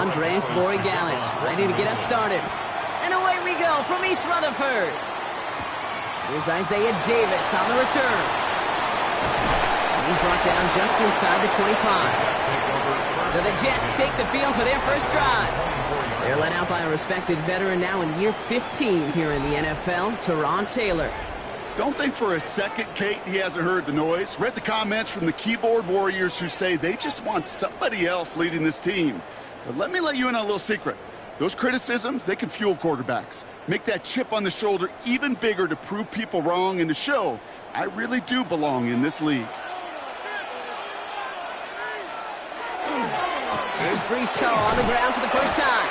Andres Borregales ready to get us started. And away we go from East Rutherford. Here's Isaiah Davis on the return. And he's brought down just inside the 25. So the Jets take the field for their first drive. They're led out by a respected veteran now in year 15 here in the NFL, Teron Taylor. Don't think for a second, Kate, he hasn't heard the noise. Read the comments from the keyboard warriors who say they just want somebody else leading this team. But let me let you in on a little secret. Those criticisms, they can fuel quarterbacks. Make that chip on the shoulder even bigger to prove people wrong and to show I really do belong in this league. There's Breece Hall on the ground for the first time.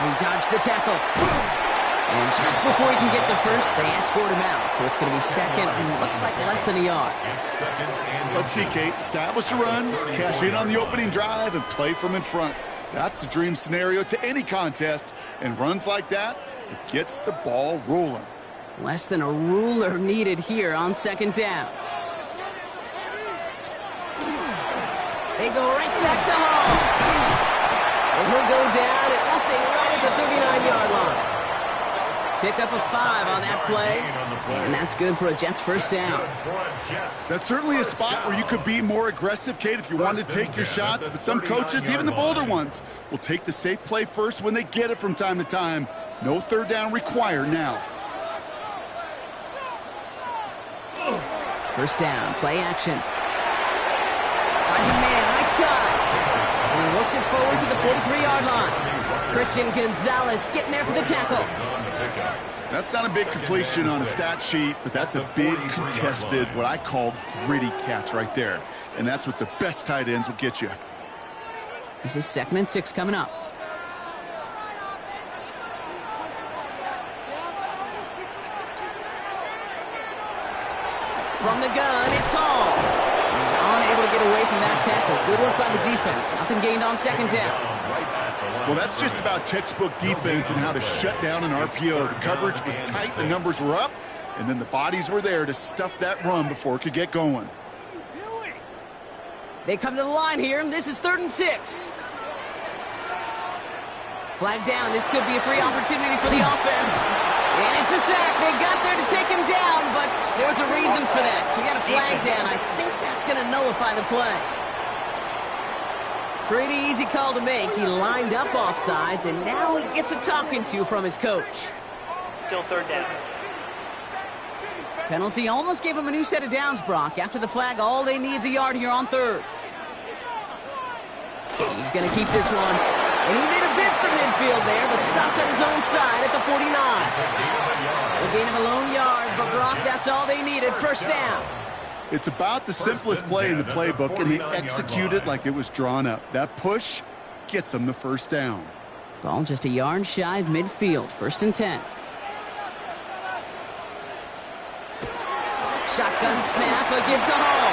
He dodged the tackle. And just before he can get the first, they escort him out. So it's going to be second and looks like less than a yard. Let's see, Kate. Establish a run, cash in on the opening drive, and play from in front. That's the dream scenario to any contest. And runs like that, it gets the ball rolling. Less than a ruler needed here on second down. They go right back to Hall. And he'll go down, and we'll say right at the 39-yard line. Pick up a 5 on that play, and that's good for a Jets first down. That's certainly a spot where you could be more aggressive, Kate, if you wanted to take your shots. But some coaches, even the bolder ones, will take the safe play first when they get it from time to time. No third down required now. First down, play action. Finds a man right side. And he looks it forward to the 43-yard line. Christian Gonzalez getting there for the tackle. That's not a big completion on a stat sheet, but that's a big contested, what I call gritty catch right there. And that's what the best tight ends will get you. This is 2nd and 6 coming up. From the gun, it's Hall. He's unable to get away from that tackle. Good work by the defense. Nothing gained on second down. Well, that's just about textbook defense and how to shut down an RPO. The coverage was tight, the numbers were up, and then the bodies were there to stuff that run before it could get going. They come to the line here, and this is 3rd and 6. Flag down. This could be a free opportunity for the offense. And it's a sack. They got there to take him down, but there was a reason for that. So we got a flag down. I think that's going to nullify the play. Pretty easy call to make. He lined up offsides, and now he gets a talking to from his coach. Still 3rd down. Penalty almost gave him a new set of downs, Brock. After the flag, all they need is a yard here on 3rd. He's going to keep this one. And he made a bid for midfield there, but stopped on his own side at the 49. A gain of a lone yard, but Brock, that's all they needed. First down. It's about the simplest play in the playbook, and they execute it like it was drawn up. That push gets them the first down. Ball just a yard shy of midfield. 1st and 10. Shotgun snap, a give to Hall.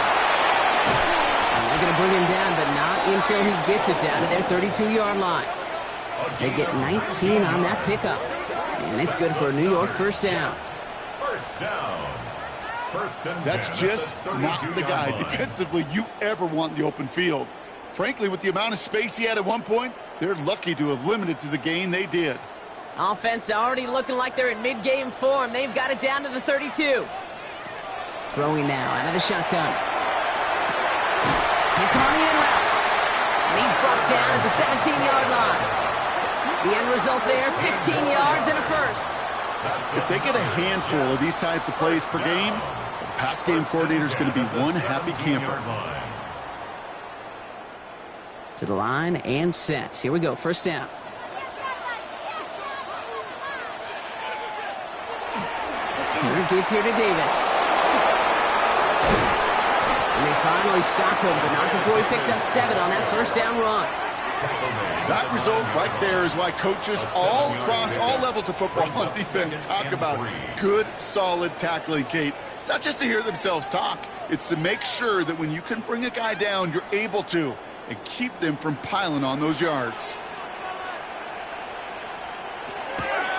And they're going to bring him down, but not until he gets it down to their 32-yard line. They get 19 on that pickup. And it's good for a New York first down. First down. That's just not the guy defensively you ever want in the open field. Frankly, with the amount of space he had at one point, they're lucky to have limited to the gain they did. Offense already looking like they're in mid-game form. They've got it down to the 32. Throwing now out of the shotgun. It's on the in route. And he's brought down at the 17-yard line. The end result there, 15 yards and a first. If they get a handful of these types of plays per game, the pass game coordinator is going to be one happy camper. To the line and set. Here we go, first down. Give here to Davis. And they finally stop him, but not before he picked up 7 on that first down run. That result right there is why coaches all across all levels of football and defense talk about good, solid tackling, Kate. It's not just to hear themselves talk. It's to make sure that when you can bring a guy down, you're able to, and keep them from piling on those yards.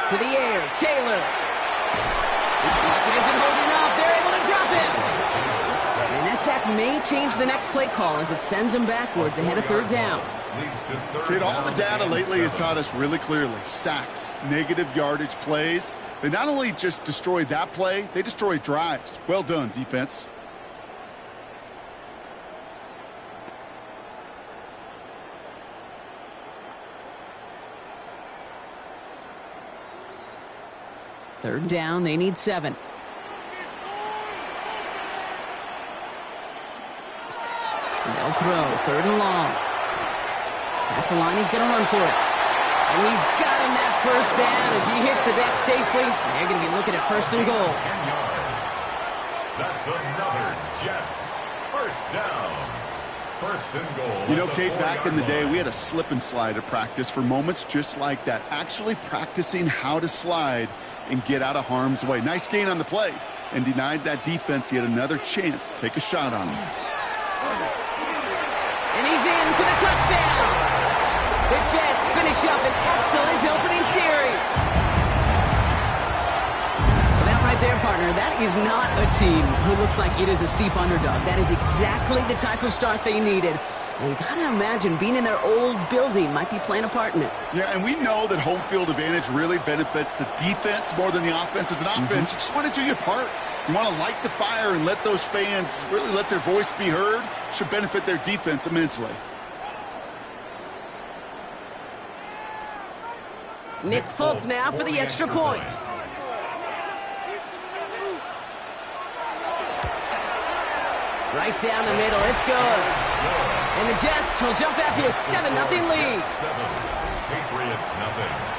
To the air, Taylor. It isn't holding up. They're able to drop him. And that's sack may change the next play call as it sends them backwards ahead of third down. Kid, all the data lately has taught us really clearly. Sacks, negative yardage plays. They not only just destroy that play, they destroy drives. Well done, defense. Third down, they need 7. They'll throw, 3rd and long. Past the line, he's going to run for it. And he's got him that first down as he hits the deck safely. They're going to be looking at 1st and goal. 10 yards. That's another Jets. 1st down. 1st and goal. You know, Kate, back in the day, we had a slip and slide at practice for moments just like that. Actually practicing how to slide and get out of harm's way. Nice gain on the play. And denied that defense yet another chance to take a shot on him. And he's in for the touchdown. The Jets finish up an excellent opening series. Well, that right there, partner, that is not a team who looks like it is a steep underdog. That is exactly the type of start they needed. And gotta imagine being in their old building might be playing a part in it. Yeah, and we know that home field advantage really benefits the defense more than the offense. As an offense, you just want to do your part. You want to light the fire and let those fans really let their voice be heard. Should benefit their defense immensely. Nick Folk now for the extra point. Right down the middle, it's good. And the Jets will jump out to a 7-0 lead. 7. Patriots nothing.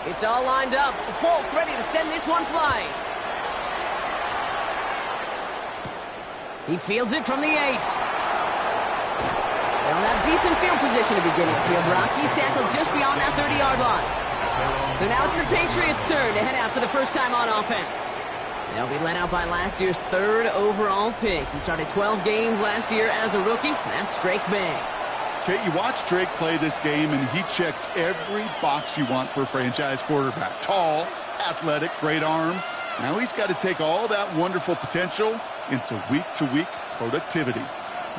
It's all lined up. Folk ready to send this one flying. He fields it from the 8. They'll have decent field position to begin with here, Brock. He's tackled just beyond that 30-yard line. So now it's the Patriots' turn to head out for the first time on offense. They'll be led out by last year's 3rd overall pick. He started 12 games last year as a rookie. That's Drake May. Kate, you watch Drake play this game, and he checks every box you want for a franchise quarterback. Tall, athletic, great arm. Now he's got to take all that wonderful potential into week-to-week productivity.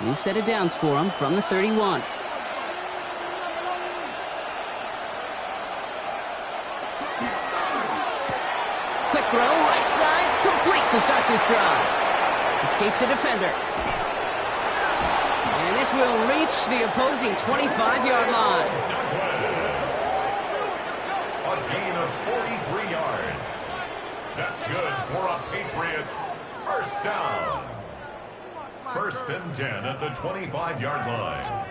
New set of downs for him from the 31. Quick throw, right side, complete to start this drive. Escapes a defender. And this will reach the opposing 25-yard line. A gain of 43 yards. That's good for a Patriots 1st down. 1st and 10 at the 25-yard line.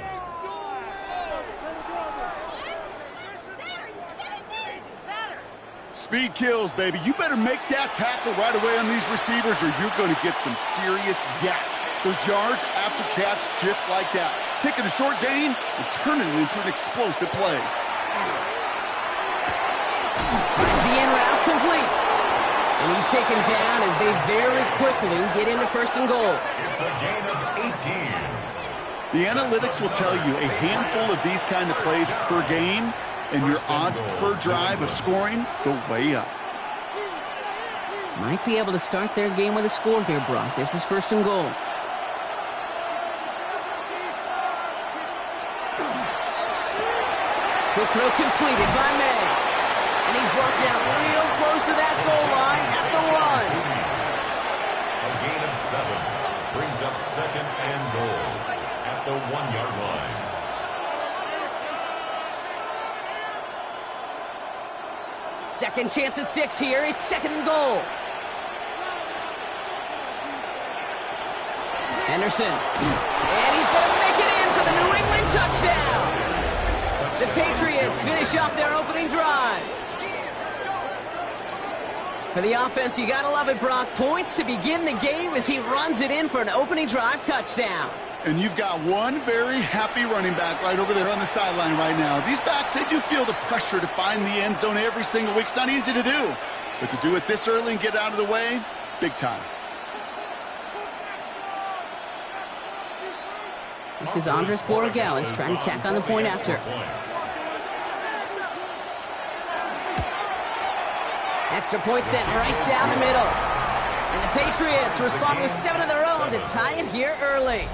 Speed kills, baby. You better make that tackle right away on these receivers or you're going to get some serious yak. Those yards after catch just like that. Taking a short gain and turning it into an explosive play. Finds the in route complete. And he's taken down as they very quickly get into 1st and goal. It's a gain of 18. The analytics will tell you a handful of these kind of plays per game, and your odds per drive of scoring go way up. Might be able to start their game with a score here, Brock. This is 1st and goal. Quick throw completed by May. And he's brought down real close to that goal line at the 1. A gain of 7 brings up 2nd and goal at the 1-yard line. Second chance at 6 here. It's 2nd and goal. Henderson. And he's going to make it in for the New England touchdown. The Patriots finish off their opening drive. For the offense, you gotta love it, Brock. Points to begin the game as he runs it in for an opening drive touchdown. And you've got one very happy running back right over there on the sideline right now. These backs, they do feel the pressure to find the end zone every single week. It's not easy to do. But to do it this early and get out of the way, big time. This is Andres Borregales trying to tack on the point after. Extra point sent right down the middle. And the Patriots respond with 7 of their own to tie it here early.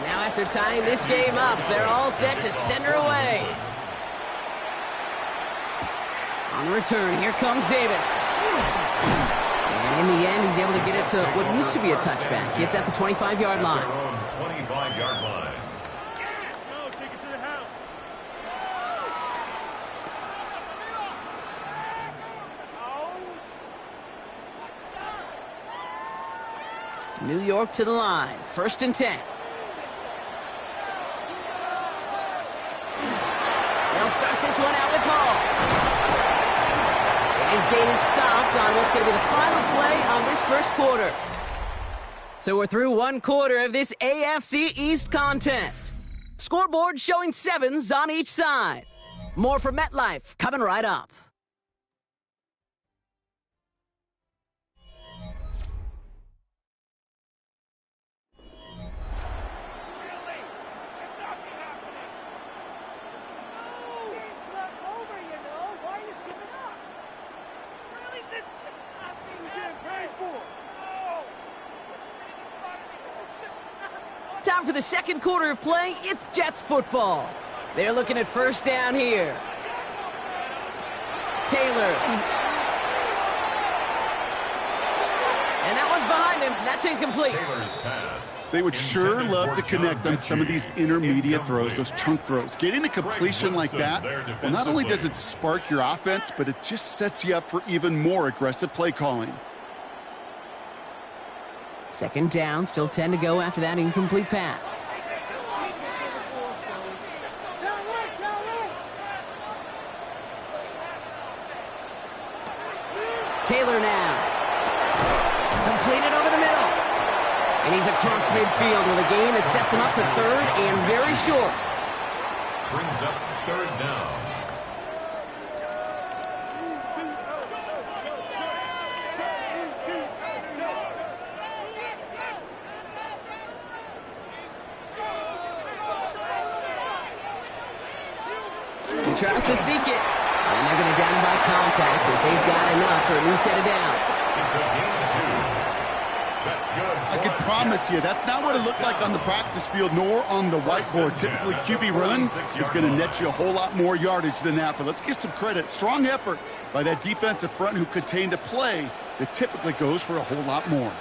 Now after tying this game up, they're all set to send her away. On the return, here comes Davis. And in the end, he's able to get it to what used to be a touchback. It's at the 25-yard line. 25-yard line. Take it to the house. New York to the line. 1st and 10. They'll start this one out with Hall. His gain is stopped on what's going to be the final play on this first quarter. So we're through one quarter of this AFC East contest. Scoreboard showing 7s on each side. More from MetLife coming right up. Time for the second quarter of play. It's Jets football. They're looking at 1st down here. Taylor. And that one's behind him. That's incomplete. Taylor's pass. They would sure love to connect on some of these intermediate throws, those chunk throws. Getting a completion like that, well, not only does it spark your offense, but it just sets you up for even more aggressive play calling. 2nd down, still 10 to go after that incomplete pass. Taylor now. Completed over the middle. And he's across midfield with a gain that sets him up for 3rd and very short. Brings up 3rd down. Tries to sneak it. And they're going to down him by contact as they've got enough for a new set of downs. It's a gain of 2. That's good. I can promise you, that's not what it looked like on the practice field nor on the whiteboard. Typically, QB run is going to net you a whole lot more yardage than that. But let's give some credit. Strong effort by that defensive front who contained a play that typically goes for a whole lot more.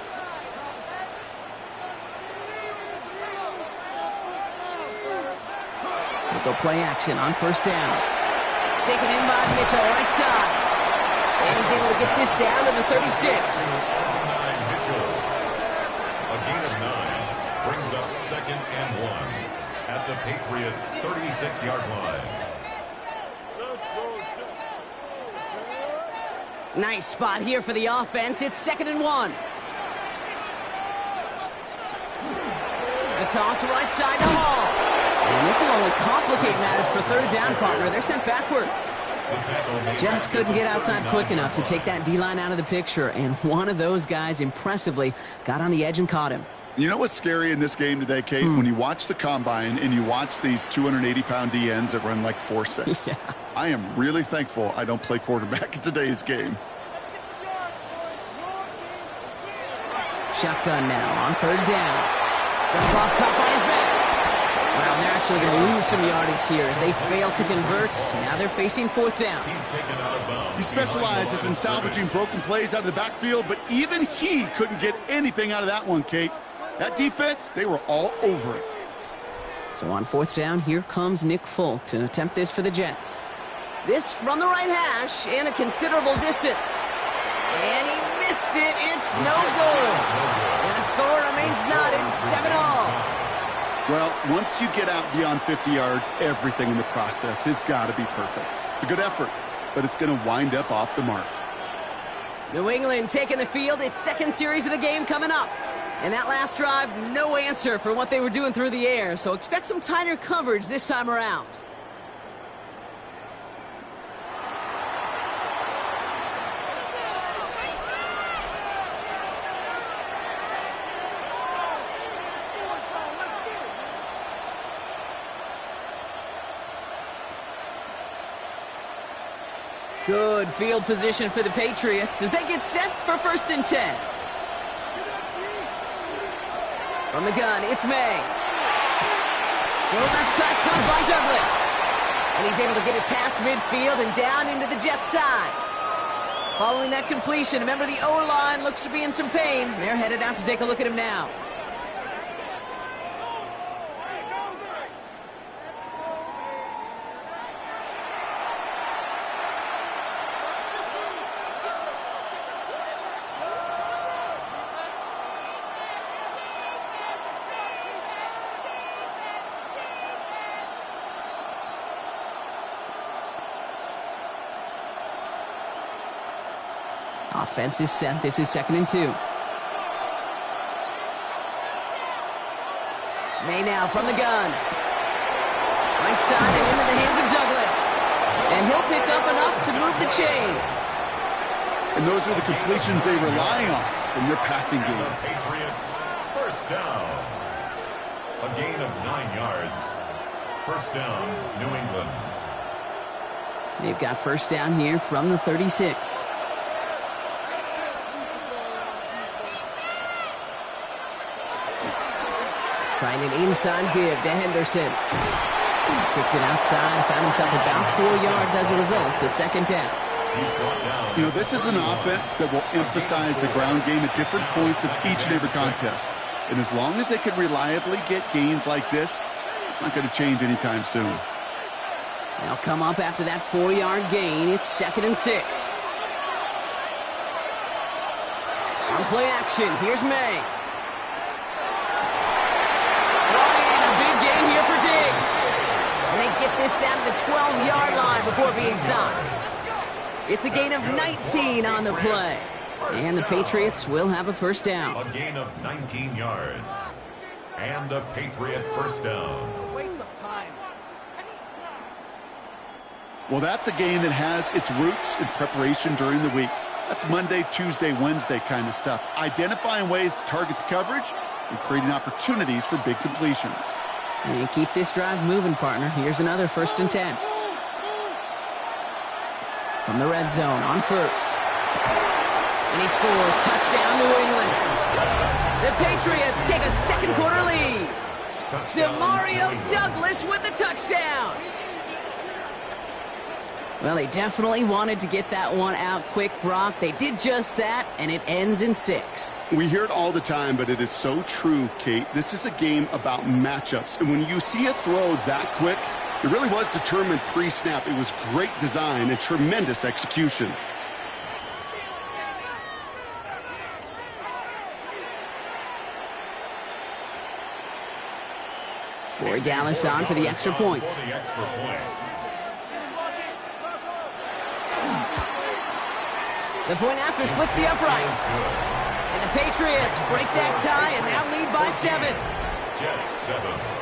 Go play action on 1st down. Taken in by Mitchell, right side. And he's able to get this down to the 36. Mitchell. A gain of 9 brings up 2nd and 1 at the Patriots' 36-yard line. Nice spot here for the offense. It's 2nd and 1. The toss right side to Hall. And this will only complicate matters for 3rd down, partner. They're sent backwards. Just couldn't get outside quick enough to take that D-line out of the picture. And one of those guys impressively got on the edge and caught him. You know what's scary in this game today, Kate? When you watch the combine and you watch these 280-pound DNs that run like 4.6. Yeah. I am really thankful I don't play quarterback in today's game. Shotgun now on 3rd down. Dump off, caught by his back. Well, they're actually going to lose some yardage here as they fail to convert. Now they're facing 4th down. He's taken out of bounds. He specializes in salvaging broken plays out of the backfield, but even he couldn't get anything out of that one, Kate. That defense, they were all over it. So on fourth down, here comes Nick Folk to attempt this for the Jets. This from the right hash and a considerable distance. And he missed it. It's no good. And the score remains knotted 7-all. Well, once you get out beyond 50 yards, everything in the process has got to be perfect. It's a good effort, but it's going to wind up off the mark. New England taking the field. Its second series of the game coming up. And that last drive, no answer for what they were doing through the air. So expect some tighter coverage this time around. Good field position for the Patriots as they get set for 1st and 10. From the gun, it's May. Go left side, caught by Douglas. And he's able to get it past midfield and down into the Jets side. Following that completion, remember the O-line looks to be in some pain. They're headed out to take a look at him now. Offense is set. This is 2nd and 2. May now from the gun. Right side and into the hands of Douglas. And he'll pick up enough to move the chains. And those are the completions they rely on in their passing game. The Patriots, 1st down. A gain of 9 yards. 1st down, New England. They've got 1st down here from the 36. Trying an inside give to Henderson. Kicked it outside, found himself about 4 yards as a result at 2nd down. You know, this is an offense that will emphasize the ground game at different points of each and every contest. And as long as they can reliably get gains like this, it's not going to change anytime soon. They'll come up after that 4-yard gain. It's 2nd and 6. On play action, here's May. Get this down to the 12-yard line before being stopped. It's a gain of 19 on the play. And the Patriots will have a 1st down. A gain of 19 yards. And a Patriot 1st down. Waste of time. Well, that's a game that has its roots in preparation during the week. That's Monday, Tuesday, Wednesday kind of stuff. Identifying ways to target the coverage and creating opportunities for big completions. And keep this drive moving, partner. Here's another 1st and 10. From the red zone on 1st. And he scores. Touchdown, New England. The Patriots take a 2nd quarter lead. Demario Douglas with the touchdown. Well, they definitely wanted to get that one out quick, Brock. They did just that, and it ends in 6. We hear it all the time, but it is so true, Kate. This is a game about matchups. And when you see a throw that quick, it really was determined pre-snap. It was great design and tremendous execution. Boy Gallis on for the extra point. The point after splits the upright. And the Patriots break that tie and now lead by 7. Jets 7.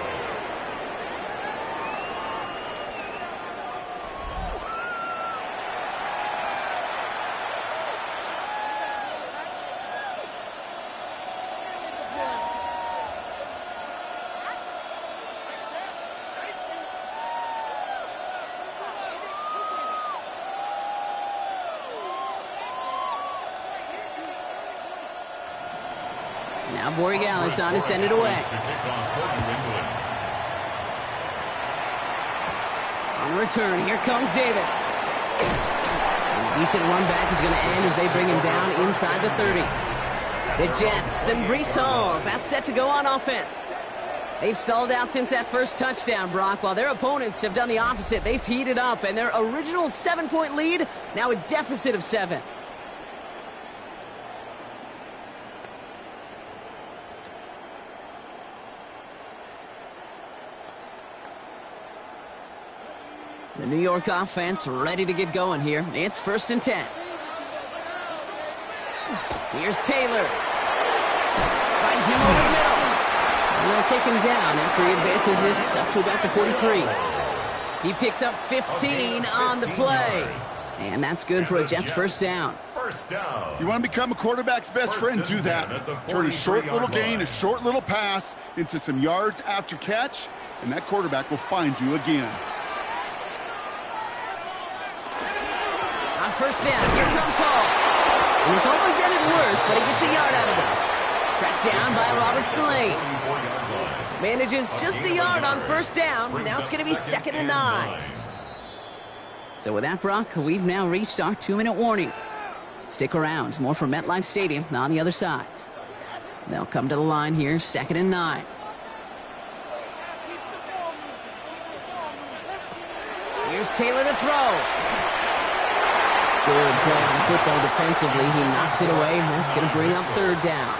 Now Borregales on to send it away. On the return, here comes Davis. A decent run back is going to end as they bring him down inside the 30. The Jets and Breece Hall about set to go on offense. They've stalled out since that first touchdown, Brock, while their opponents have done the opposite. They've heated up, and their original 7-point lead, now a deficit of 7. The New York offense ready to get going here. It's 1st and 10. Here's Taylor. Finds him over the middle. And they'll take him down after he advances this up to about the 43. He picks up 15 on the play. And that's good for a Jets first down. You want to become a quarterback's best friend, do that. Turn a short little gain, a short little pass into some yards after catch, and that quarterback will find you again. On first down, here comes Hall. And it's almost ended worse, but he gets a yard out of this. Tracked down by Robert Spillane. Manages just a yard on first down. Now it's going to be 2nd and 9. So with that, Brock, we've now reached our 2-minute warning. Stick around. More from MetLife Stadium on the other side. They'll come to the line here, 2nd and 9. Here's Taylor to throw. Good play on football defensively. He knocks it away, and that's going to bring up 3rd down.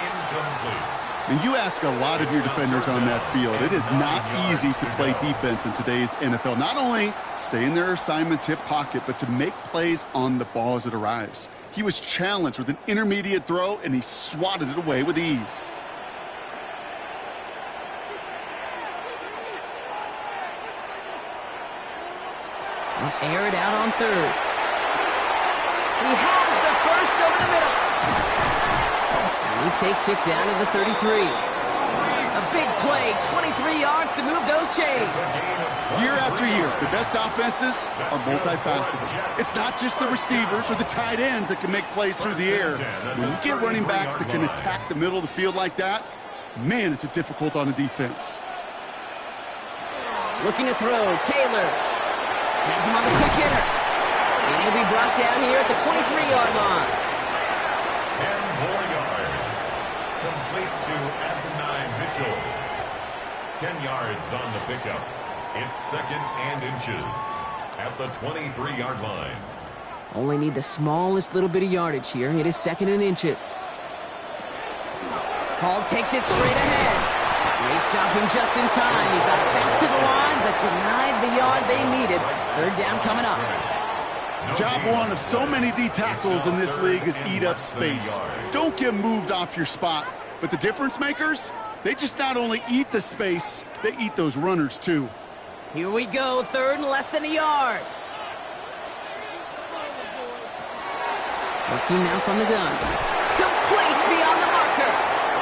And you ask a lot of your defenders on that field. It is not easy to play defense in today's NFL. Not only stay in their assignment's hip pocket, but to make plays on the ball as it arrives. He was challenged with an intermediate throw, and he swatted it away with ease. I'll air it out on 3rd. He has the first over the middle. And he takes it down to the 33. A big play, 23 yards to move those chains. Year after year, the best offenses are multifaceted. It's not just the receivers or the tight ends that can make plays through the air. When you get running backs that can attack the middle of the field like that, man, is it difficult on the defense. Looking to throw, Taylor. Has him on the quick hitter. And he'll be brought down here at the 23-yard line. 10 more yards. Complete to Adonai Mitchell. 10 yards on the pickup. It's 2nd and inches at the 23-yard line. Only need the smallest little bit of yardage here. It is 2nd and inches. Hall takes it straight ahead. They stop him just in time. He got back to the line, but denied the yard they needed. 3rd down coming up. Job one of so many D tackles in this league is eat up space. Don't get moved off your spot. But the difference makers, they just not only eat the space, they eat those runners too. Here we go, 3rd and less than a yard. Looking now from the gun. Complete beyond the marker.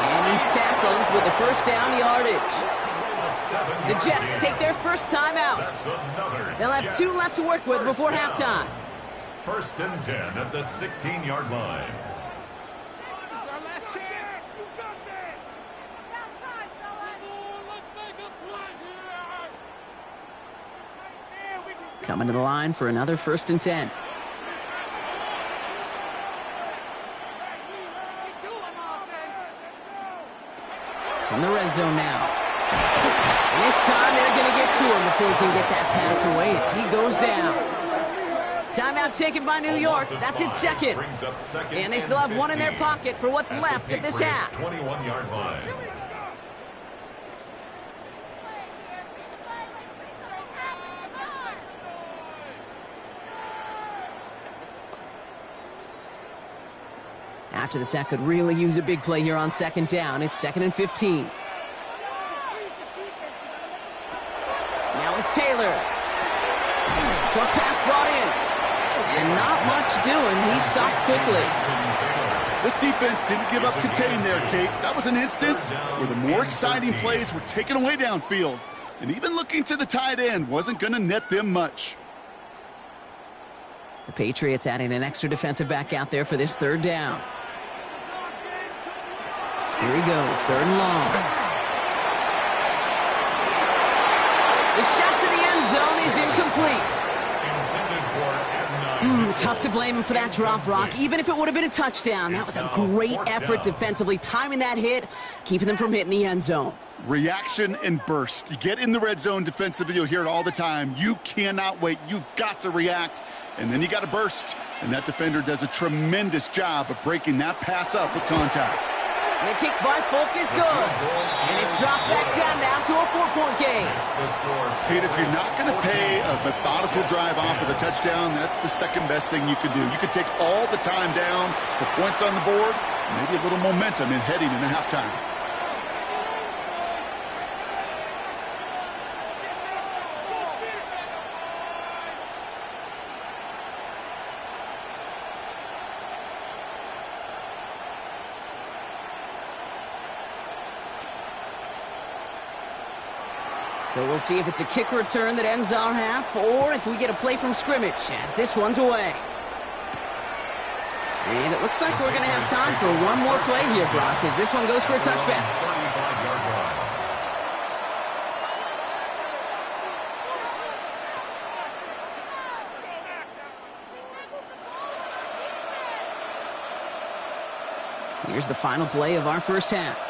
And he's tackled with the first down yardage. The Jets take their first time out. They'll have 2 left to work with before halftime. 1st and 10 at the 16-yard line. This is our last chance. You got this. Got time, fella. Let's make a play here. Right there, we can go. Coming to the line for another 1st and 10. From the red zone now. And this time they're going to get to him before he can get that pass away as he goes down. Timeout taken by New York. That's its 2nd. And they still have 1 in their pocket for what's left of this half. 21-yard line. After the sack could really use a big play here on 2nd down. It's 2nd and 15. Now it's Taylor. Short pass brought in. And not much doing. He stopped quickly. This defense didn't give up contain there, Kate. That was an instance where the more exciting plays were taken away downfield. And even looking to the tight end wasn't going to net them much. The Patriots adding an extra defensive back out there for this 3rd down. Here he goes, 3rd and long. The shot to the end zone is incomplete. Intended for Adonai Tough to blame him for that drop, Brock. Even if it would have been a touchdown, that was a great effort defensively, timing that hit, keeping them from hitting the end zone. Reaction and burst. You get in the red zone defensively, you'll hear it all the time. You cannot wait. You've got to react, and then you got to burst. And that defender does a tremendous job of breaking that pass up with contact. And the kick by Folk is good. And it's dropped back down now to a 4-point game. Pete, if you're not going to pay a methodical drive off of the touchdown, that's the second best thing you could do. You could take all the time down, put points on the board, and maybe a little momentum in heading into halftime. So we'll see if it's a kick return that ends our half, or if we get a play from scrimmage, as this one's away. And it looks like we're going to have time for one more play here, Brock, as this one goes for a touchback. Here's the final play of our first half.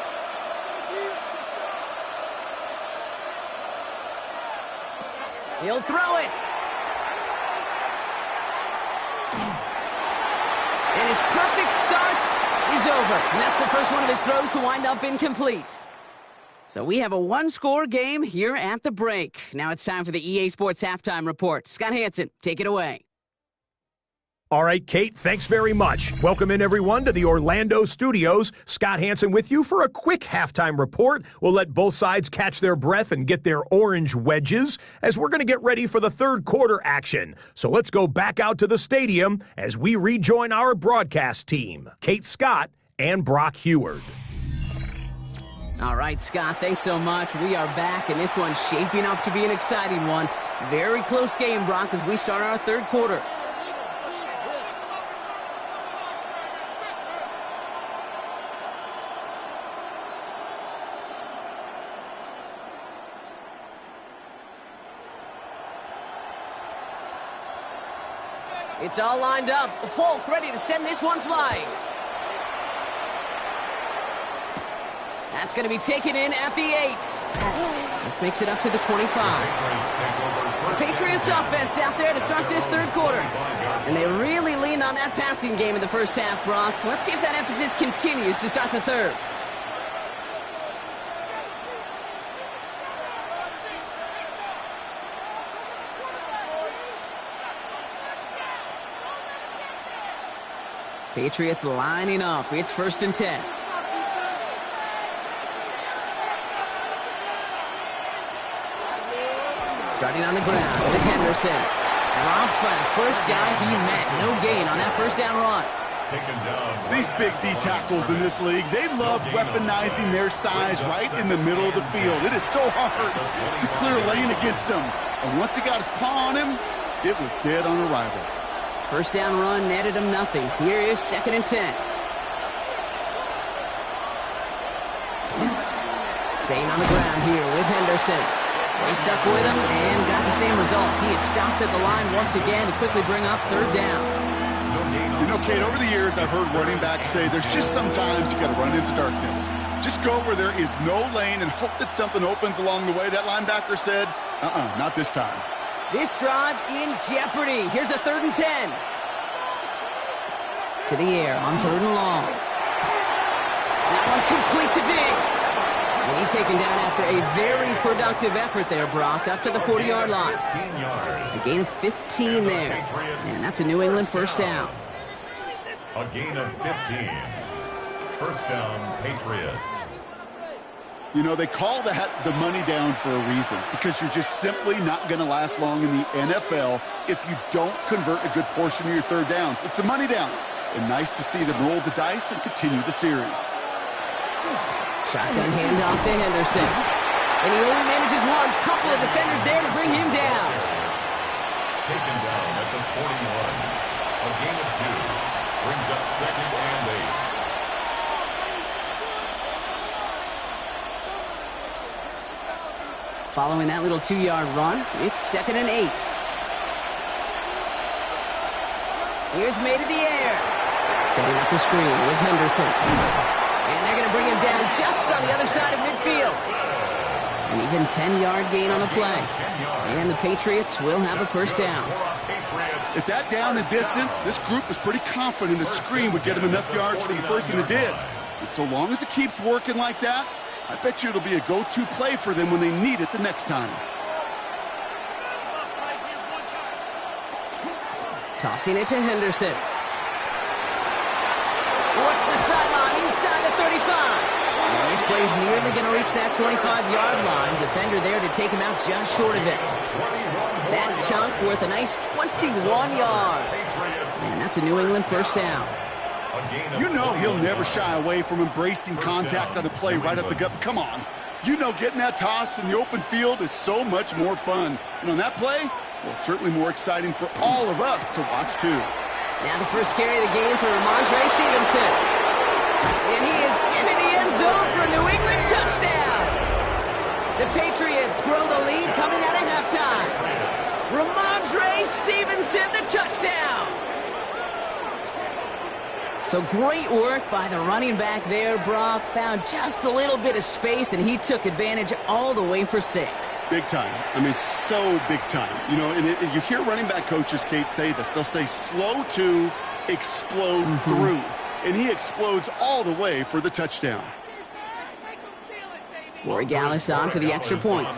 He'll throw it. And his perfect start is over. And that's the first one of his throws to wind up incomplete. So we have a one-score game here at the break. Now it's time for the EA Sports Halftime Report. Scott Hansen, take it away. All right, Kate, thanks very much. Welcome in, everyone, to the Orlando studios. Scott Hansen with you for a quick halftime report. We'll let both sides catch their breath and get their orange wedges as we're going to get ready for the third quarter action. So let's go back out to the stadium as we rejoin our broadcast team, Kate Scott and Brock Heward. All right, Scott, thanks so much. We are back, and this one's shaping up to be an exciting one. Very close game, Brock, as we start our third quarter. It's all lined up. Folk ready to send this one flying. That's going to be taken in at the 8. This makes it up to the 25. The Patriots offense out there to start this third quarter. And they really leaned on that passing game in the first half, Brock. Let's see if that emphasis continues to start the third. Patriots lining up. It's 1st and 10. Starting on the ground with Henderson. Dropped by the first guy he met. No gain on that first down run. These big D tackles in this league, they love weaponizing their size right in the middle of the field. It is so hard to clear lane against them. And once he got his paw on him, it was dead on arrival. First down run netted him nothing. Here is 2nd and 10. Staying on the ground here with Henderson. They stuck with him and got the same result. He is stopped at the line once again to quickly bring up 3rd down. You know, Kate, over the years I've heard running backs say there's just sometimes you got to run into darkness. Just go where there is no lane and hope that something opens along the way. That linebacker said, not this time. This drive in jeopardy. Here's a 3rd and 10. To the air on 3rd and long. That one complete to Diggs. And he's taken down after a very productive effort there, Brock, up to the 40-yard line. A gain of 15 there. And that's a New England first down. A gain of 15. First down, Patriots. You know, they call that the money down for a reason, because you're just simply not going to last long in the NFL if you don't convert a good portion of your 3rd downs. It's the money down. And nice to see them roll the dice and continue the series. Shotgun handoff to Henderson. And he only manages one. Couple of defenders there to bring him down. Taken down at the 41. A gain of 2. Brings up 2nd and 8. Following that little 2-yard run, it's 2nd and 8. Here's made in the air. Setting up the screen with Henderson. And they're going to bring him down just on the other side of midfield. An even 10-yard gain on the play. And the Patriots will have a first down. At that down and distance, this group was pretty confident a screen would get them enough yards for the first, and it did. And so long as it keeps working like that, I bet you it'll be a go-to play for them when they need it the next time. Tossing it to Henderson. Watch the sideline inside the 35. And this play's nearly going to reach that 25-yard line. Defender there to take him out just short of it. That chunk worth a nice 21 yards. And that's a New England first down. You know he'll never shy away from embracing contact on a play right up the gut. But come on. You know getting that toss in the open field is so much more fun. And on that play, well, certainly more exciting for all of us to watch, too. Now the first carry of the game for Ramondre Stevenson. And he is into the end zone for a New England touchdown. The Patriots grow the lead coming out of halftime. Ramondre Stevenson, the touchdown. So great work by the running back there, Brock. Found just a little bit of space, and he took advantage all the way for 6. Big time. I mean, so big time. You know, and you hear running back coaches, Kate, say this. They'll say slow to explode through. And he explodes all the way for the touchdown. Borregales on for the extra point.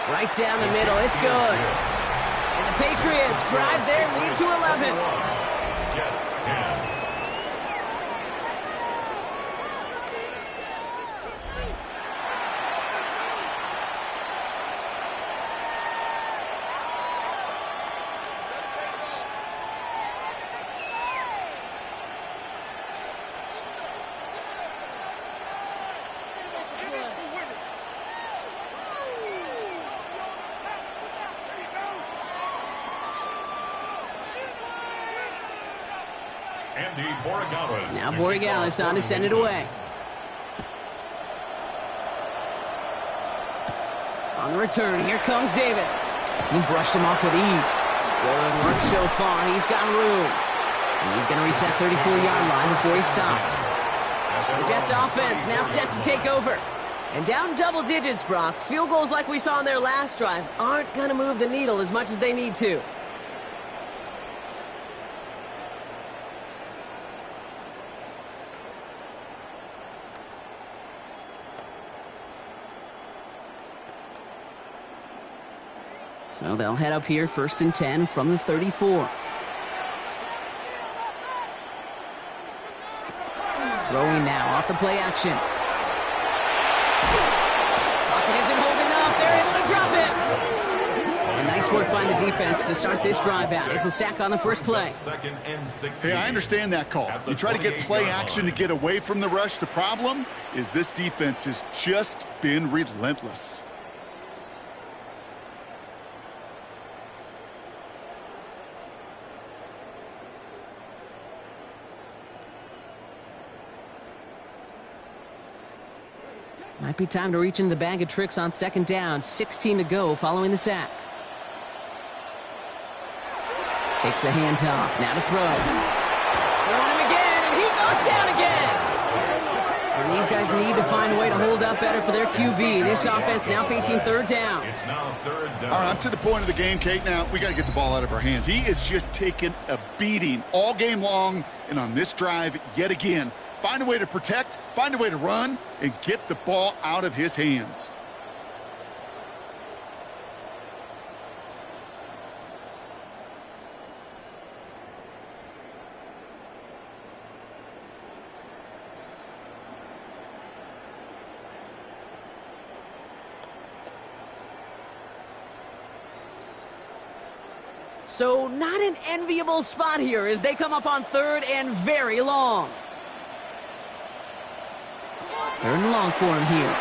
Right down the middle, it's good. And the Patriots drive their lead to 11. Jets 10. Now Borregales on to send it away. On the return, here comes Davis. He brushed him off with ease. Good work so far. He's got room. And he's going to reach that 34-yard line before he stopped. The Jets offense now set to take over. And down double digits, Brock. Field goals like we saw on their last drive aren't going to move the needle as much as they need to. So they'll head up here, 1st and 10 from the 34. Throwing now off the play action. Pocket isn't holding up. They're able to drop it. And nice work by the defense to start this drive out. It's a sack on the first play. Hey, I understand that call. You try to get play action to get away from the rush. The problem is this defense has just been relentless. Might be time to reach in the bag of tricks on 2nd down. 16 to go following the sack. Takes the handoff. Now to throw. They want him again, and he goes down again. And these guys need to find a way to hold up better for their QB. This offense now facing 3rd down. It's now 3rd down. All right, I'm to the point of the game, Kate. Now, we got to get the ball out of our hands. He is just taking a beating all game long, and on this drive, yet again. Find a way to protect, find a way to run, and get the ball out of his hands. So not an enviable spot here as they come up on 3rd and very long. 3rd and long for him here.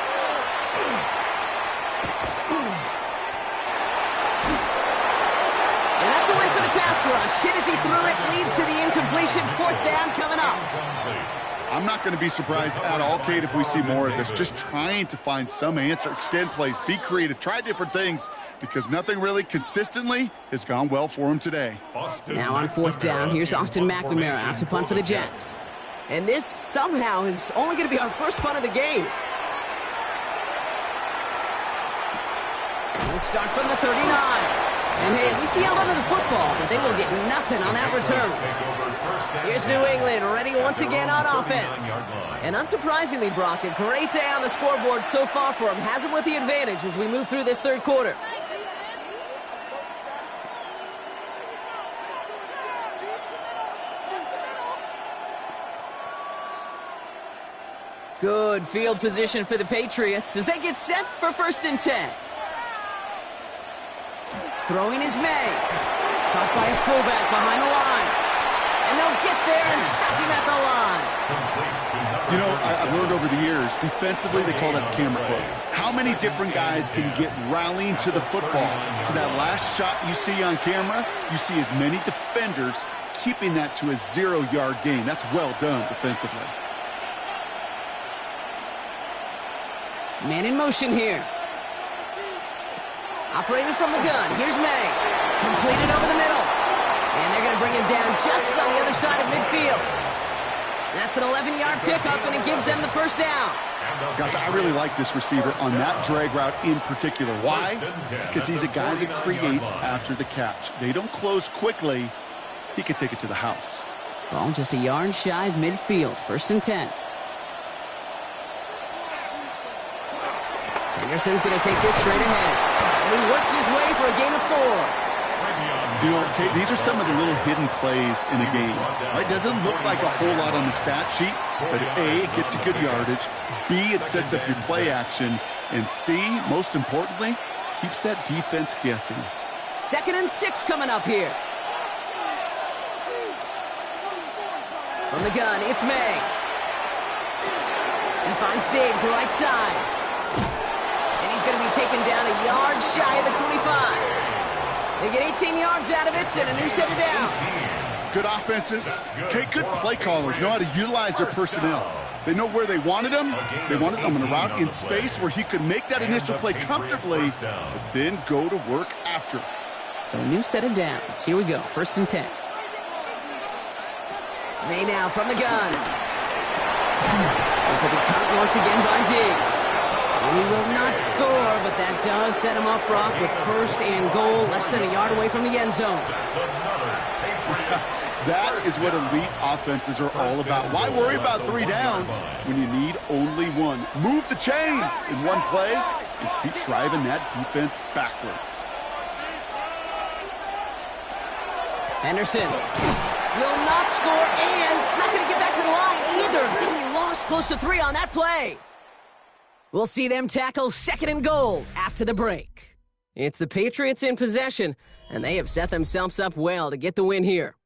And that's a win for the pass rush. Hit as he threw it, leads to the incompletion. 4th down coming up. I'm not going to be surprised at all, Kate, if we see more of this. Just trying to find some answer, extend plays, be creative, try different things, because nothing really consistently has gone well for him today. Now on fourth down, here's Austin McNamara out to punt for the Jets. And this somehow is only going to be our first punt of the game. We'll start from the 39. And hey, at least he held onto the football, but they will get nothing on that return. Here's New England ready once again on offense. And unsurprisingly, Brock, a great day on the scoreboard so far for him. Has him with the advantage as we move through this third quarter. Good field position for the Patriots as they get set for 1st and 10. Throwing is May. Caught by his fullback behind the line. And they'll get there and stop him at the line. You know, I've learned over the years, defensively they call that the camera hook. How many different guys can get rallying to the football? So that last shot you see on camera, you see as many defenders keeping that to a 0-yard gain. That's well done defensively. Man in motion here. Operating from the gun. Here's May. Completed over the middle. And they're going to bring him down just on the other side of midfield. That's an 11-yard pickup, and it gives them the first down. Guys, I really like this receiver on that drag route in particular. Why? Because he's a guy that creates after the catch. They don't close quickly. He could take it to the house. Ball just a yard shy of midfield. 1st and 10. Anderson's going to take this straight ahead. And he works his way for a gain of 4. You know, Kate, these are some of the little hidden plays in a game. Right? Doesn't look like a whole lot on the stat sheet, but A, it gets a good yardage. B, it sets up your play action. And C, most importantly, keeps that defense guessing. 2nd and 6 coming up here. From the gun, it's May. He finds Diggs right side. And he's going to be taken down a yard shy of the 25. They get 18 yards out of it and a new set of downs. Good offenses. Okay, good play callers know how to utilize their personnel. They know where they wanted them. They wanted them in a route in space where he could make that initial play comfortably, but then go to work after. So a new set of downs. Here we go. 1st and 10. May now from the gun. This will be caught once again by Diggs. And he will not score, but that does set him up, Brock, with 1st and goal, less than a yard away from the end zone. That is what elite offenses are all about. Why worry about 3 downs when you need only 1? Move the chains in one play and keep driving that defense backwards. Henderson will not score, and it's not going to get back to the line either. I think he lost close to 3 on that play. We'll see them tackle 2nd and goal after the break. It's the Patriots in possession, and they have set themselves up well to get the win here.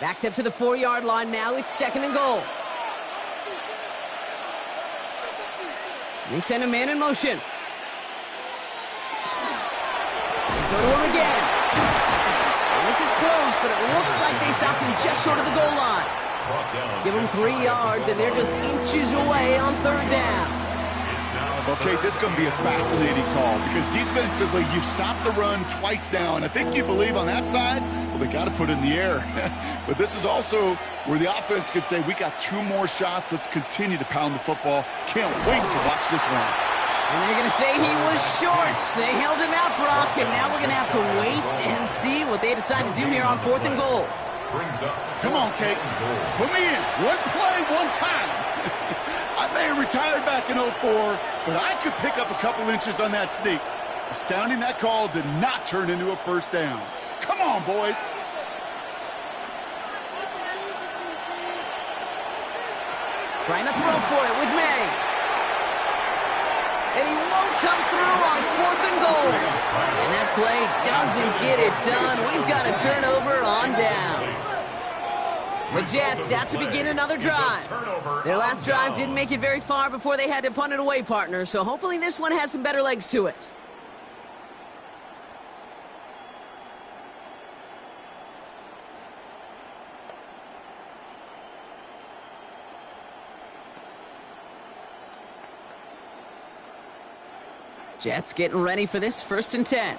Backed up to the 4-yard line now. It's 2nd and goal. They send a man in motion. They go to him again. And this is close, but it looks like they stopped him just short of the goal line. Give him 3 yards, and they're just inches away on 3rd down. Okay, this is going to be a fascinating call because defensively, you've stopped the run twice now, and I think you believe on that side, well, they got to put it in the air. But this is also where the offense could say, we got 2 more shots. Let's continue to pound the football. Can't wait to watch this one. And they're going to say he was short. They held him out, Brock, and now we're going to have to wait and see what they decide to do here on 4th and goal. Come on, Kate. Put me in. One play, one time. I may have retired back in 04, but I could pick up a couple inches on that sneak. Astounding that call did not turn into a 1st down. Come on, boys. Trying to throw for it with May. And he won't come through on 4th and goal. And that play doesn't get it done. We've got a turnover on down. The Jets out to begin another drive. Their last drive didn't make it very far before they had to punt it away, partner. So hopefully this one has some better legs to it. Jets getting ready for this 1st and 10.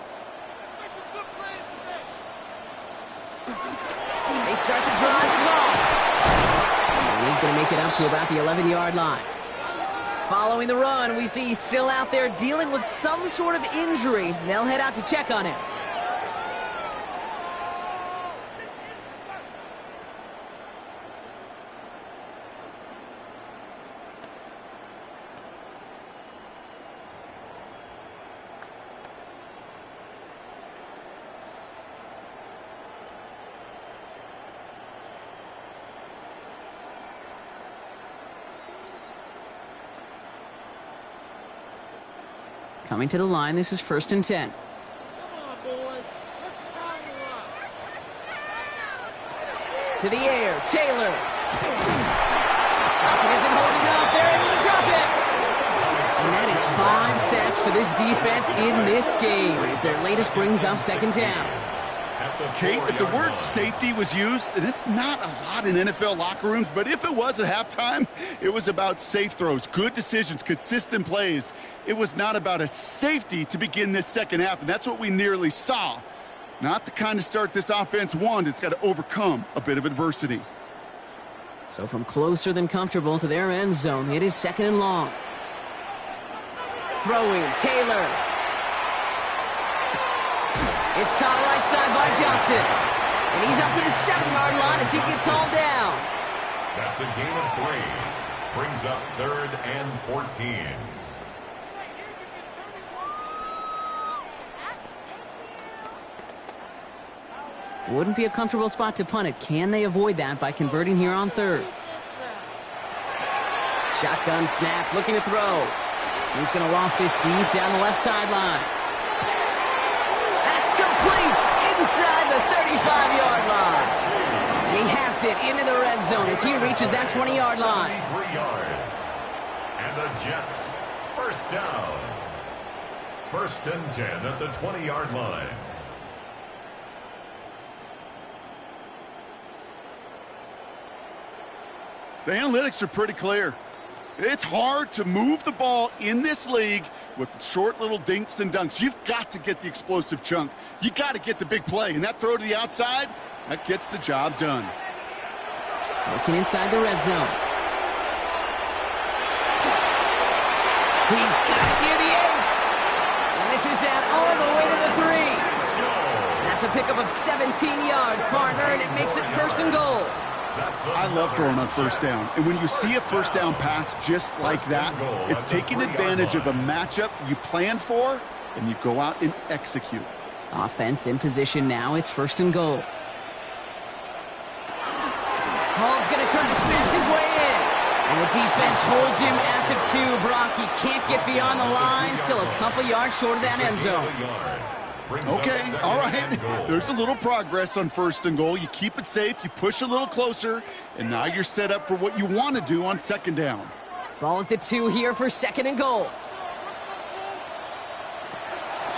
They start the drive. And he's going to make it up to about the 11-yard line. Following the run, we see he's still out there dealing with some sort of injury. They'll head out to check on him. Coming to the line, this is 1st and 10. Come on, boys. Let's tie you up. To the air, Taylor. Falcon isn't holding up. They're able to drop it. And that is 5 sacks for this defense in this game as their latest brings up 2nd down. Kate, if the word safety was used, and it's not a lot in NFL locker rooms, but if it was at halftime, it was about safe throws, good decisions, consistent plays. It was not about a safety to begin this second half, and that's what we nearly saw. Not the kind of start this offense wanted. It's got to overcome a bit of adversity. So from closer than comfortable to their end zone, it is 2nd and long. Throwing, Taylor. It's caught right side by Johnson. And he's up to the 7-yard line as he gets hauled down. That's a gain of 3. Brings up 3rd and 14. Wouldn't be a comfortable spot to punt it. Can they avoid that by converting here on 3rd? Shotgun snap, looking to throw. He's going to loft this deep down the left sideline. That's complete inside the 35-yard line. And he has it into the red zone as he reaches that 20-yard line. 3 yards. And the Jets, 1st down. 1st and 10 at the 20-yard line. The analytics are pretty clear. It's hard to move the ball in this league with short little dinks and dunks. You've got to get the explosive chunk. You got to get the big play. And that throw to the outside, that gets the job done. Looking inside the red zone. He's got it near the 8. And this is down all the way to the 3. That's a pickup of 17 yards, partner, and it makes it 1st and goal. I love throwing on 1st down. And when you see a 1st down pass just like that, it's taking advantage of a matchup you planned for, and you go out and execute. Offense in position now. It's 1st and goal. Hall's going to try to smash his way in. And the defense holds him at the 2. Brock, he can't get beyond the line. Still a couple yards short of that end zone. Okay, all right. There's a little progress on 1st and goal. You keep it safe, you push a little closer, and now you're set up for what you want to do on 2nd down. Ball at the 2 here for 2nd and goal.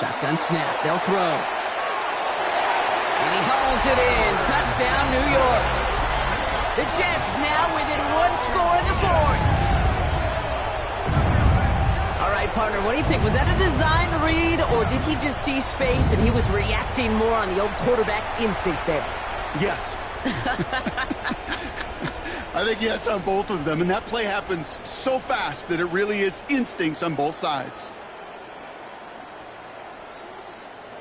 Shotgun snap, they'll throw. And he hauls it in. Touchdown, New York. The Jets now within 1 score in the 4th. All right, partner, what do you think? Was that a design read, or did he just see space and he was reacting more on the old quarterback instinct there? Yes. I think yes on both of them, and that play happens so fast that it really is instincts on both sides.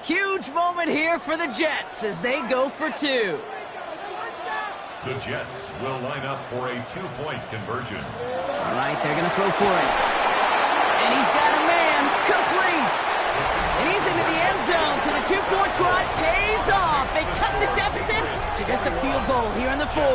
Huge moment here for the Jets as they go for 2. The Jets will line up for a 2-point conversion. All right, they're going to throw for it. And he's got a man, complete. And he's into the end zone, so the 2-point try pays off. They cut the deficit to just a field goal here in the 4. 18.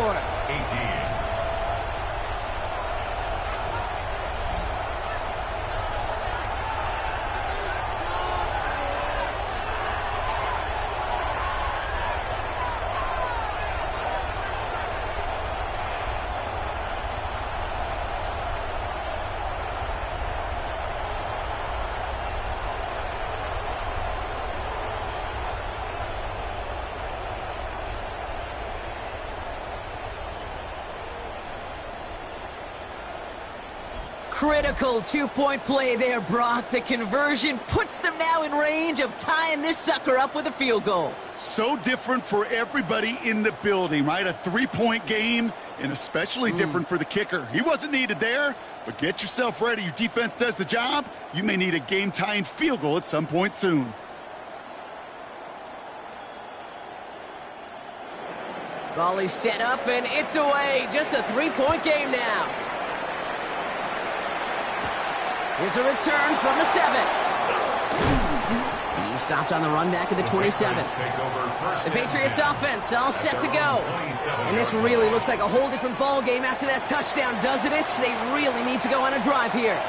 Critical two-point play there, Brock. The conversion puts them now in range of tying this sucker up with a field goal. So different for everybody in the building, right? A three-point game, and especially different for the kicker. He wasn't needed there, but get yourself ready. Your defense does the job. You may need a game-tying field goal at some point soon. Volley set up, and it's away. Just a three-point game now. Here's a return from the 7. He stopped on the run back at the 27. The Patriots offense all set to go. And this really looks like a whole different ball game after that touchdown, doesn't it? They really need to go on a drive here.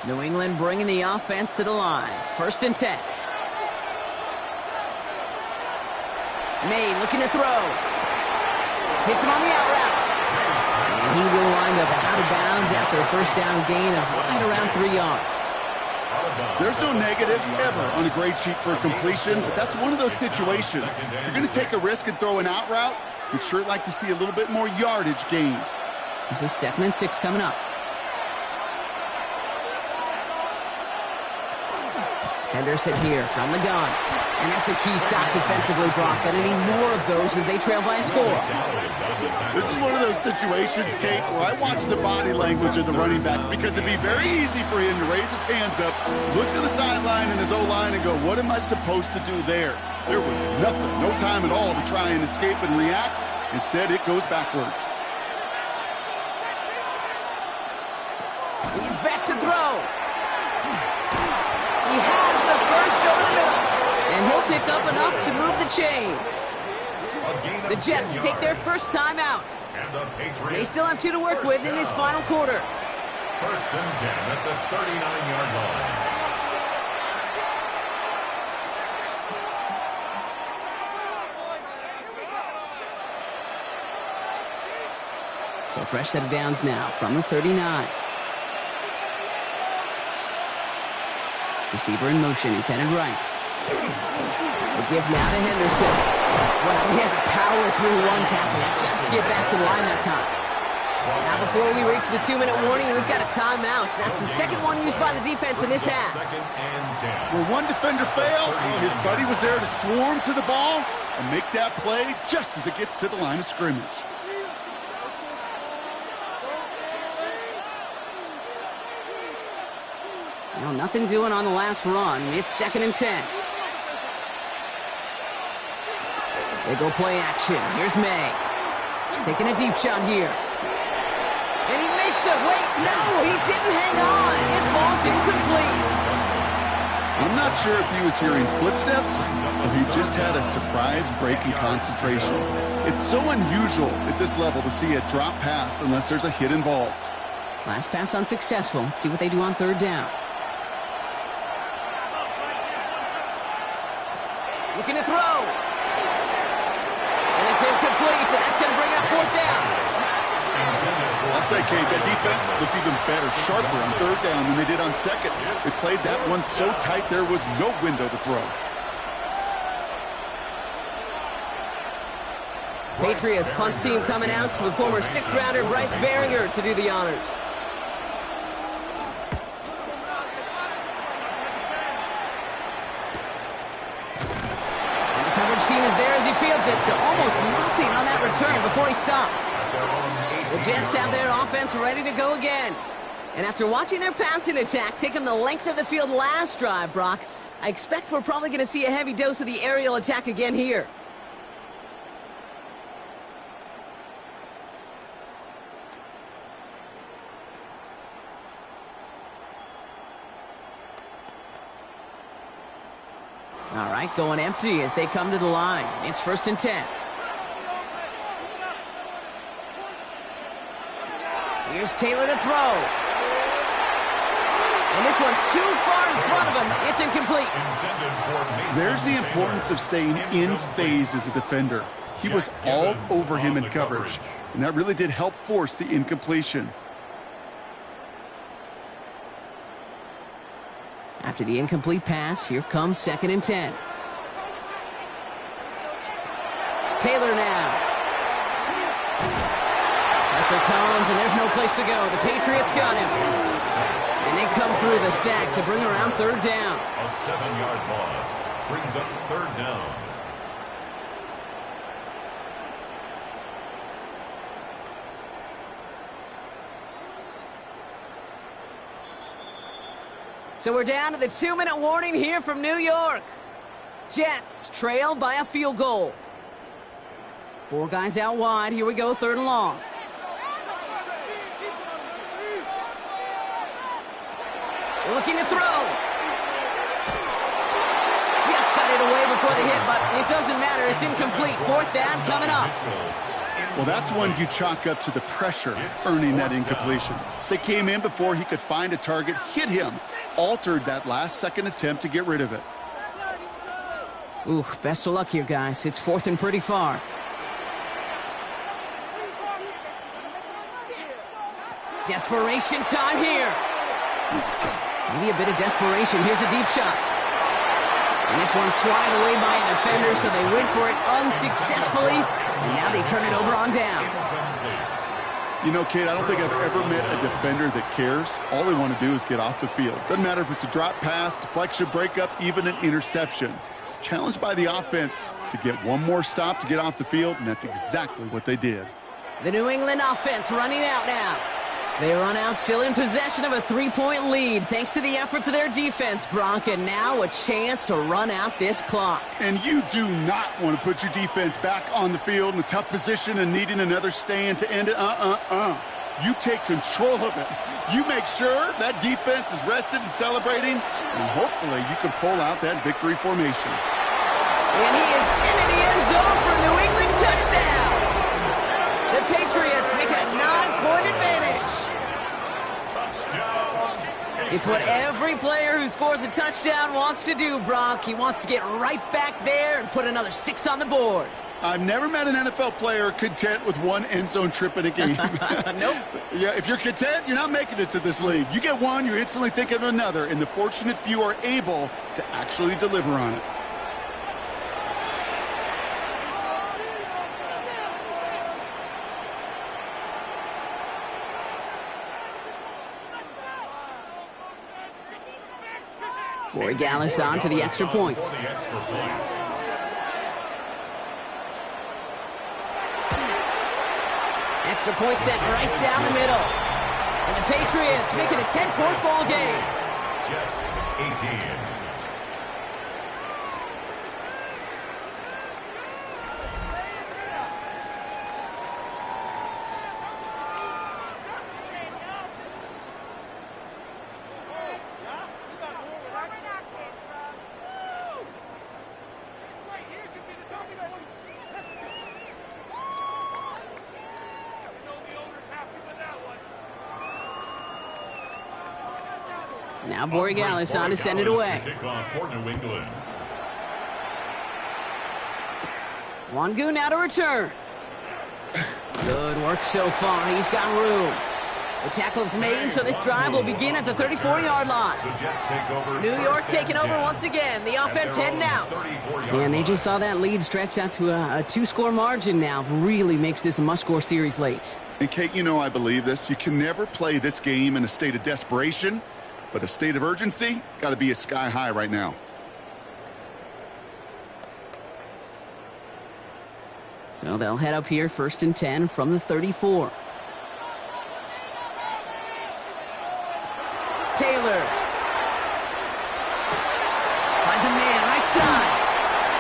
New England bringing the offense to the line. 1st and 10. May looking to throw. Hits him on the out route. And he will wind up out of bounds after a first down gain of right around 3 yards. There's no negatives ever on a grade sheet for a completion, but that's one of those situations. If you're going to take a risk and throw an out route, you'd sure like to see a little bit more yardage gained. This is 2nd and 6 coming up. Henderson here from the gun. And that's a key stop defensively, Brock. Gonna need more of those as they trail by a score. This is one of those situations, Kate, where I watch the body language of the running back because it'd be very easy for him to raise his hands up, look to the sideline and his O-line and go, what am I supposed to do there? There was nothing, no time at all to try and escape and react. Instead, it goes backwards. He's back to throw. He has the first over the middle. And he'll pick up enough to move the chains. The Jets take their first time out. They still have 2 to work with in this final quarter. 1st and 10 at the 39-yard line. So fresh set of downs now from the 39. Receiver in motion. He's headed right. The give now to Henderson. Well, he had to power through one tackle just to get back to the line that time. Now before we reach the 2-minute warning, we've got a timeout. That's the second one used by the defense in this half. Where one defender failed, his buddy was there to swarm to the ball and make that play just as it gets to the line of scrimmage. Well, nothing doing on the last run. It's 2nd and 10. They go play action. Here's May. Taking a deep shot here. And he makes the wait. No, he didn't hang on. It falls incomplete. I'm not sure if he was hearing footsteps or he just had a surprise break in concentration. It's so unusual at this level to see a drop pass unless there's a hit involved. Last pass unsuccessful. Let's see what they do on 3rd down. Looking to throw. And it's incomplete, and that's going to bring up 4th down. I'll say, Kate, that defense looked even better, sharper on 3rd down than they did on 2nd. They played that one so tight there was no window to throw. Patriots punt team coming out with former 6th-rounder Bryce Baringer to do the honors. Team is there as he fields it, so almost nothing on that return before he stopped. The Jets have their offense ready to go again. And after watching their passing attack take them the length of the field last drive, Brock, I expect we're probably going to see a heavy dose of the aerial attack again here. All right, going empty as they come to the line. It's 1st and 10. Here's Taylor to throw. And this one too far in front of him. It's incomplete. There's the importance of staying in phase as a defender. He was all over him in coverage, and that really did help force the incompletion. After the incomplete pass, here comes 2nd and 10. Taylor now. Pressure comes, and there's no place to go. The Patriots got him. And they come through the sack to bring around 3rd down. A 7-yard loss brings up 3rd down. So we're down to the 2-minute warning here from New York. Jets trail by a field goal. 4 guys out wide. Here we go, 3rd and long. Looking to throw. Just got it away before the hit, but it doesn't matter. It's incomplete. 4th down coming up. Well, that's one you chalk up to the pressure earning that incompletion. They came in before he could find a target, hit him, altered that last-second attempt to get rid of it. Oof, best of luck here, guys. It's 4th and pretty far. Desperation time here. Maybe a bit of desperation. Here's a deep shot. And this one's swatted away by a defender, so they went for it unsuccessfully. And now they turn it over on downs. You know, Kate, I don't think I've ever met a defender that cares. All they want to do is get off the field. Doesn't matter if it's a drop pass, deflection, breakup, even an interception. Challenged by the offense to get one more stop to get off the field, and that's exactly what they did. The New England offense running out now. They run out still in possession of a 3-point lead thanks to the efforts of their defense, Brock, and now a chance to run out this clock. And you do not want to put your defense back on the field in a tough position and needing another stand to end it. You take control of it. You make sure that defense is rested and celebrating, and hopefully you can pull out that victory formation. And he is into the end zone for a New England touchdown. The Patriots make a 9-point advantage. It's what every player who scores a touchdown wants to do, Brock. He wants to get right back there and put another 6 on the board. I've never met an NFL player content with one end zone trip in a game. Nope. Yeah, if you're content, you're not making it to this league. You get one, you're instantly thinking of another, and the fortunate few are able to actually deliver on it. Corey Gallis on for the extra point. Extra point sent right down the middle. And the Patriots make it a 10-point ball game. Jets 18. Now Borregales on to send it away. Kickoff for New England. Wangu now to return. Good work so far. He's got room. The tackle's made, so this drive will begin at the 34-yard line. The Jets take over. New York taking over once again. The offense heading out. And they just saw that lead stretch out to a 2-score margin now. Really makes this a must-score series late. And Kate, you know I believe this. You can never play this game in a state of desperation, but a state of urgency got to be a sky high right now. So they'll head up here, 1st and 10 from the 34. Taylor. Finds a man right side.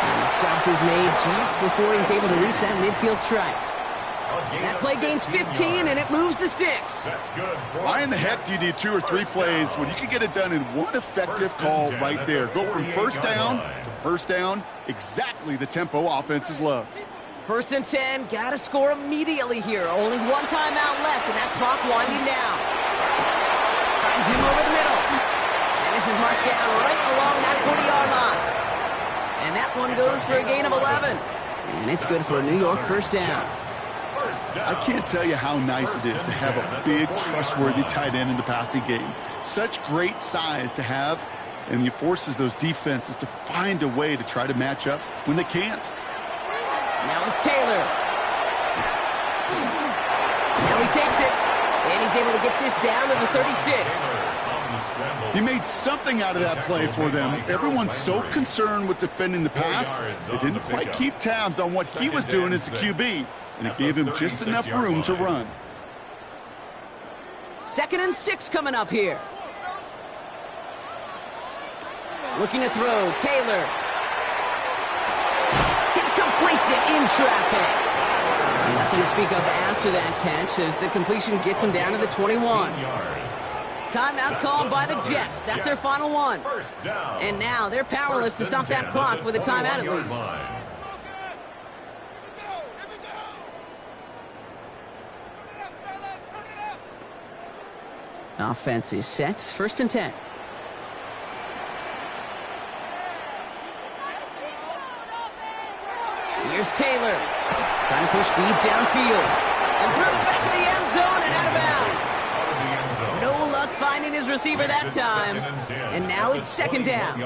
And the stop is made just before he's able to reach that midfield strike. That play gains 15, and it moves the sticks. That's good. Why in the heck do you need 2 or 3 plays when you can get it done in one effective call right there? Go from first down to first down, exactly the tempo offenses love. 1st and 10, gotta score immediately here. Only one timeout left, and that clock winding down. Finds him over the middle. And this is marked down right along that 40-yard line. And that one goes for a gain of 11. And it's good for a New York first down. I can't tell you how nice it is to have a big, trustworthy tight end in the passing game. Such great size to have, and he forces those defenses to find a way to try to match up when they can't. Now it's Taylor. Now he takes it, and he's able to get this down to the 36. He made something out of that play for them. Everyone's so concerned with defending the pass, they didn't quite keep tabs on what he was doing as a QB, and it gave him just enough room to run. 2nd and 6 coming up here. Looking to throw, Taylor. He completes it in traffic. Nothing to speak of after that catch as the completion gets him down to the 21. Timeout called by the Jets. That's their final one. And now they're powerless to stop that clock with a timeout at least. Offense is set. 1st and 10. Here's Taylor. Trying to push deep downfield. And throws back to the end zone and out of bounds. No luck finding his receiver that time. And now it's 2nd down.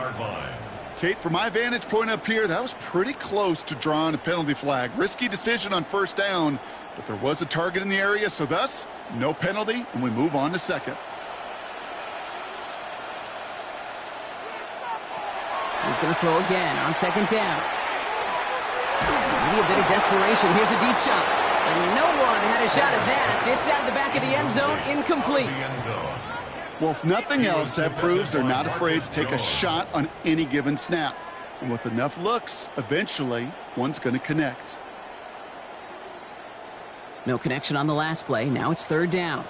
Kate, from my vantage point up here, that was pretty close to drawing a penalty flag. Risky decision on 1st down, but there was a target in the area, so thus, no penalty, and we move on to 2nd. He's going to throw again on 2nd down. Maybe a bit of desperation. Here's a deep shot. And no one had a shot at that. It's out of the back of the end zone, incomplete. Well, if nothing else, that proves they're not afraid to take a shot on any given snap. And with enough looks, eventually, one's going to connect. No connection on the last play. Now it's 3rd down.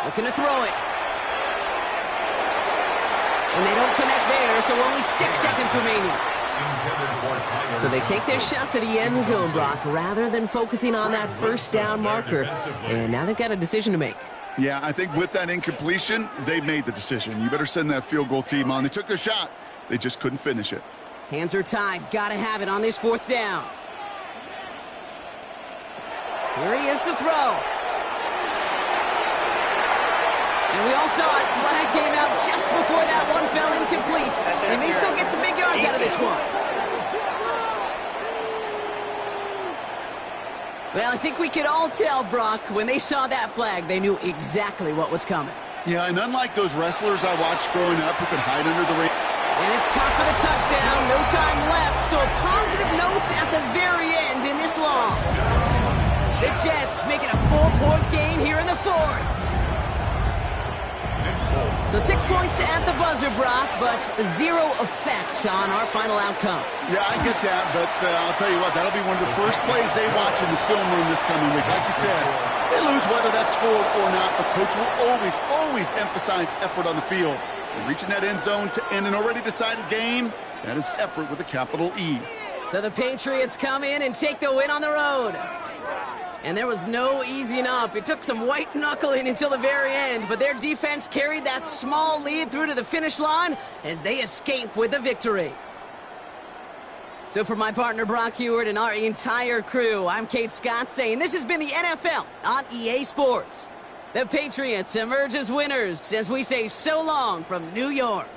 Looking to throw it. And they don't connect there, so only 6 seconds remaining. So they take their shot for the end zone, Brock, rather than focusing on that 1st down marker. And now they've got a decision to make. Yeah, I think with that incompletion, they made the decision. You better send that field goal team on. They took their shot. They just couldn't finish it. Hands are tied. Got to have it on this 4th down. Here he is to throw. And we all saw it. Flag came out just before that one fell incomplete. They may still get some big yards out of this one. Well, I think we could all tell, Brock, when they saw that flag, they knew exactly what was coming. Yeah, and unlike those wrestlers I watched growing up who could hide under the ring. And it's caught for the touchdown. No time left, so a positive note at the very end in this loss. The Jets making a 4-point game here in the 4th. So 6 points at the buzzer, Brock, but 0 effect on our final outcome. Yeah, I get that, but I'll tell you what, that'll be one of the first plays they watch in the film room this coming week. Like you said, they lose whether that's scored or not, but coach will always emphasize effort on the field. And reaching that end zone to end an already decided game, that is effort with a capital E. So the Patriots come in and take the win on the road. And there was no easing up. It took some white knuckling until the very end, but their defense carried that small lead through to the finish line as they escape with the victory. So for my partner Brock Heward and our entire crew, I'm Kate Scott saying this has been the NFL on EA Sports. The Patriots emerge as winners as we say so long from New York.